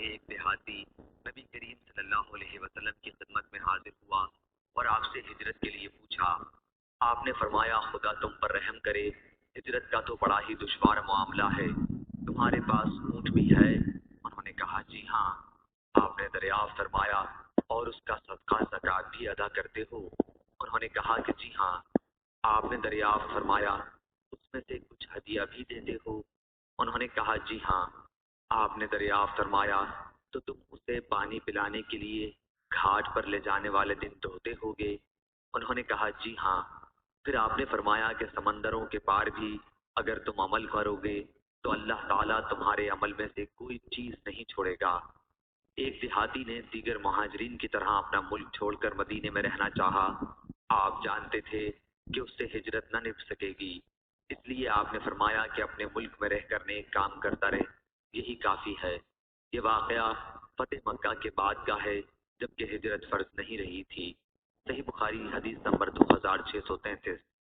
ایک دیہاتی نبی کریم صلی اللہ علیہ وسلم کی خدمت میں حاضر ہوا اور آپ سے ہجرت کے لیے پوچھا۔ آپ نے فرمایا خدا تم پر رحم کرے، ہجرت کا تو بڑا ہی دشوار معاملہ ہے، تمہارے پاس اونٹ بھی ہے؟ انہوں نے کہا جی ہاں۔ آپ نے دریافت فرمایا اور اس کا صدقہ زکوٰۃ بھی ادا کرتے ہو؟ انہوں نے کہا کہ جی ہاں۔ آپ نے دریافت فرمایا اس میں سے کچھ ہدیہ بھی دیتے ہو؟ انہوں نے کہا جی ہاں۔ آپ نے دریافت فرمایا تو تم اسے پانی پلانے کے لیے گھاٹ پر لے جانے والے دن دھوتے ہوگے؟ انہوں نے کہا جی ہاں۔ پھر آپ نے فرمایا کہ سمندروں کے پار بھی اگر تم عمل کرو گے تو اللہ تعالیٰ تمہارے عمل میں سے کوئی چیز نہیں چھوڑے گا۔ ایک دیہاتی نے دیگر مہاجرین کی طرح اپنا ملک چھوڑ کر مدینے میں رہنا چاہا۔ آپ جانتے تھے کہ اس سے ہجرت نہ نبھ سکے گی، اس لیے آپ نے فرمایا کہ اپنے ملک میں رہ کر نیک کام کرتا رہے، یہی کافی ہے۔ یہ واقعہ فتح مکہ کے بعد کا ہے، جبکہ ہجرت فرض نہیں رہی تھی۔ صحیح بخاری حدیث نمبر 2633۔